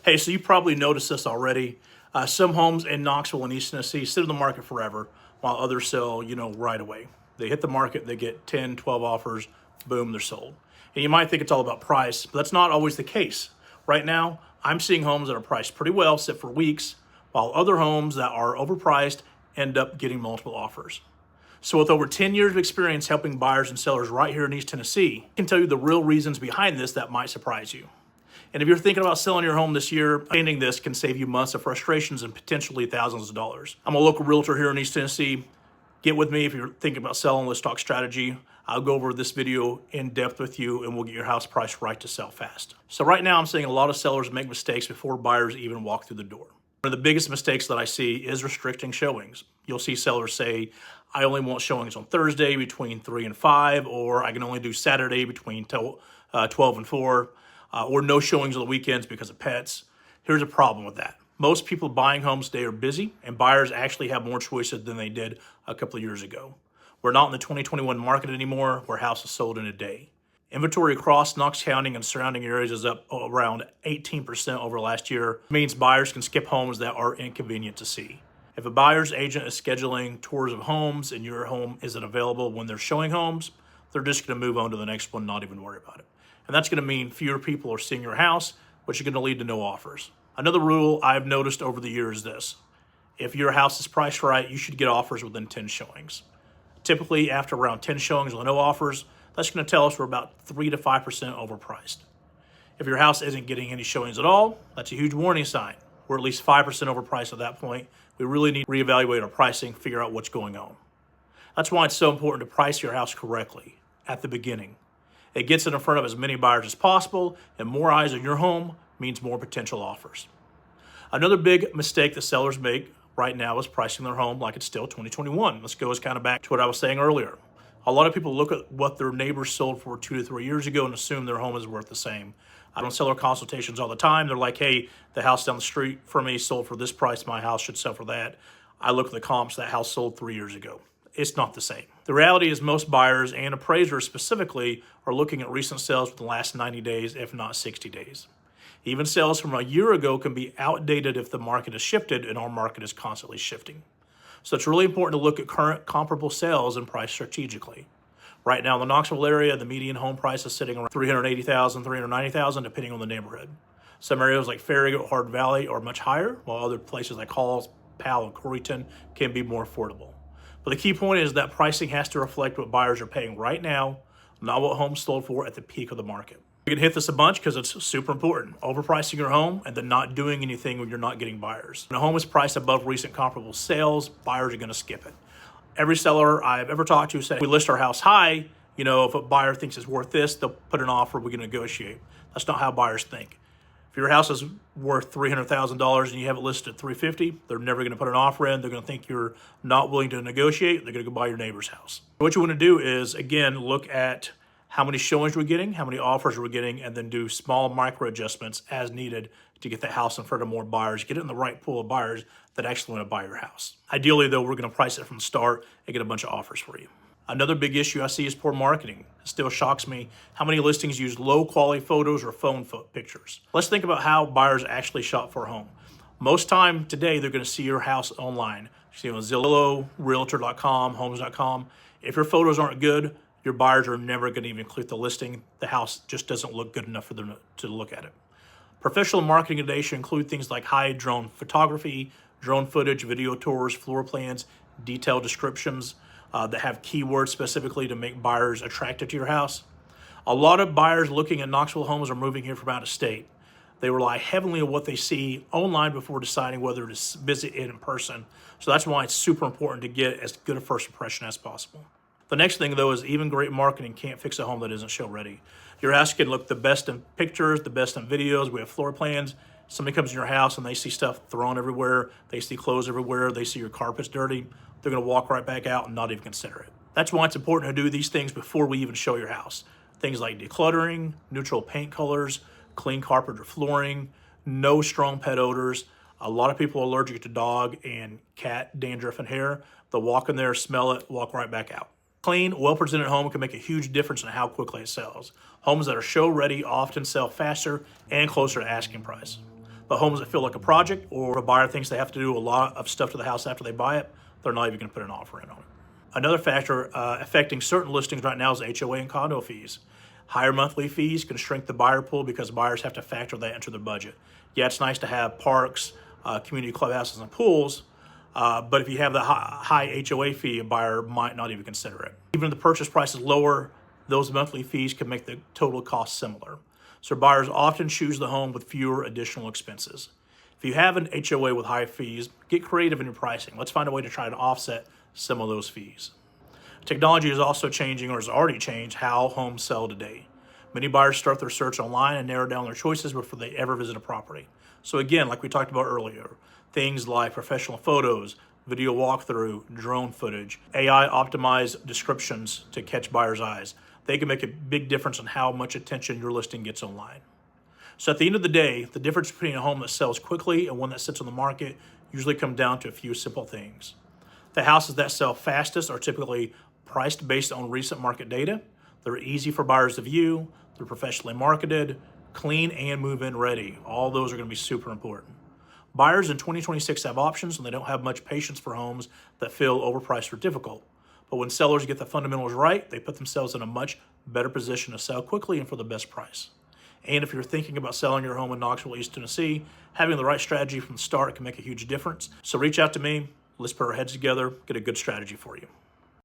Hey, so you probably noticed this already. Some homes in Knoxville and East Tennessee sit in the market forever, while others sell, right away. They hit the market, they get 10, 12 offers, boom, they're sold. And you might think it's all about price, but that's not always the case. Right now, I'm seeing homes that are priced pretty well, sit for weeks, while other homes that are overpriced end up getting multiple offers. So with over 10 years of experience helping buyers and sellers right here in East Tennessee, I can tell you the real reasons behind this that might surprise you. And if you're thinking about selling your home this year, understanding this can save you months of frustrations and potentially thousands of dollars. I'm a local realtor here in East Tennessee. Get with me if you're thinking about selling. Let's talk strategy. I'll go over this video in depth with you and we'll get your house priced right to sell fast. So right now I'm seeing a lot of sellers make mistakes before buyers even walk through the door. One of the biggest mistakes that I see is restricting showings. You'll see sellers say, I only want showings on Thursday between 3 and 5, or I can only do Saturday between 12 and 4. Or no showings on the weekends because of pets. Here's a problem with that. Most people buying homes today are busy, and buyers actually have more choices than they did a couple of years ago. We're not in the 2021 market anymore where houses sold in a day. Inventory across Knox County and surrounding areas is up around 18% over last year. It means buyers can skip homes that are inconvenient to see. If a buyer's agent is scheduling tours of homes and your home isn't available when they're showing homes, they're just going to move on to the next one, not even worry about it. And that's going to mean fewer people are seeing your house, which is going to lead to no offers. Another rule I've noticed over the years is this. If your house is priced right, you should get offers within 10 showings. Typically, after around 10 showings with no offers, that's going to tell us we're about 3 to 5% overpriced. If your house isn't getting any showings at all, that's a huge warning sign. We're at least 5% overpriced at that point. We really need to reevaluate our pricing, figure out what's going on. That's why it's so important to price your house correctly at the beginning. It gets it in front of as many buyers as possible, and more eyes on your home means more potential offers. Another big mistake that sellers make right now is pricing their home like it's still 2021. Let's go kind of back to what I was saying earlier. A lot of people look at what their neighbors sold for 2 to 3 years ago and assume their home is worth the same. I don't seller consultations all the time. They're like, hey, the house down the street from me sold for this price. My house should sell for that. I look at the comps. That house sold 3 years ago. It's not the same. The reality is most buyers and appraisers specifically are looking at recent sales for the last 90 days, if not 60 days. Even sales from a year ago can be outdated if the market has shifted, and our market is constantly shifting. So it's really important to look at current comparable sales and price strategically. Right now in the Knoxville area, the median home price is sitting around $380,000, $390,000, depending on the neighborhood. Some areas like Farragut, Hard Valley are much higher, while other places like Halls, Powell, and Coreyton can be more affordable. But the key point is that pricing has to reflect what buyers are paying right now, not what homes sold for at the peak of the market. You can hit this a bunch because it's super important. Overpricing your home and then not doing anything when you're not getting buyers. When a home is priced above recent comparable sales, buyers are going to skip it. Every seller I've ever talked to said, we list our house high, if a buyer thinks it's worth this, they'll put an offer, we can negotiate. That's not how buyers think. If your house is worth $300,000 and you have it listed at $350,000, they're never going to put an offer in. They're going to think you're not willing to negotiate. They're going to go buy your neighbor's house. What you want to do is, again, look at how many showings we're getting, how many offers we're getting, and then do small micro adjustments as needed to get the house in front of more buyers, get it in the right pool of buyers that actually want to buy your house. Ideally, though, we're going to price it from the start and get a bunch of offers for you. Another big issue I see is poor marketing. It still shocks me how many listings use low quality photos or phone pictures. Let's think about how buyers actually shop for a home. Most time today, they're going to see your house online. See on Zillow, Realtor.com, Homes.com. If your photos aren't good, your buyers are never going to even click the listing. The house just doesn't look good enough for them to look at it. Professional marketing today should include things like high drone photography, drone footage, video tours, floor plans, detailed descriptions, that have keywords specifically to make buyers attracted to your house. A lot of buyers looking at Knoxville homes are moving here from out of state. They rely heavily on what they see online before deciding whether to visit it in person. So that's why it's super important to get as good a first impression as possible. The next thing, though, is even great marketing can't fix a home that isn't show ready. Your house can look the best in pictures, the best in videos. We have floor plans. Somebody comes in your house and they see stuff thrown everywhere. They see clothes everywhere. They see your carpet's dirty. They're going to walk right back out and not even consider it. That's why it's important to do these things before we even show your house. Things like decluttering, neutral paint colors, clean carpet or flooring, no strong pet odors. A lot of people are allergic to dog and cat dandruff and hair. They'll walk in there, smell it, walk right back out. Clean, well-presented home can make a huge difference in how quickly it sells. Homes that are show-ready often sell faster and closer to asking price. But homes that feel like a project, or a buyer thinks they have to do a lot of stuff to the house after they buy it, they're not even going to put an offer in on it. Another factor affecting certain listings right now is HOA and condo fees. Higher monthly fees can shrink the buyer pool because buyers have to factor that into their budget. Yeah, it's nice to have parks, community clubhouses, and pools, but if you have the high HOA fee, a buyer might not even consider it. Even if the purchase price is lower, those monthly fees can make the total cost similar. So buyers often choose the home with fewer additional expenses. If you have an HOA with high fees, get creative in your pricing. Let's find a way to try to offset some of those fees. Technology is also changing, or has already changed, how homes sell today. Many buyers start their search online and narrow down their choices before they ever visit a property. So again, like we talked about earlier, things like professional photos, video walkthrough, drone footage, AI optimized descriptions to catch buyers' eyes. They can make a big difference in how much attention your listing gets online. So at the end of the day, the difference between a home that sells quickly and one that sits on the market usually comes down to a few simple things. The houses that sell fastest are typically priced based on recent market data. They're easy for buyers to view. They're professionally marketed, clean, and move-in ready. All those are going to be super important. Buyers in 2026 have options, and they don't have much patience for homes that feel overpriced or difficult. But when sellers get the fundamentals right, they put themselves in a much better position to sell quickly and for the best price. And if you're thinking about selling your home in Knoxville, East Tennessee, having the right strategy from the start can make a huge difference. So reach out to me. Let's put our heads together, get a good strategy for you.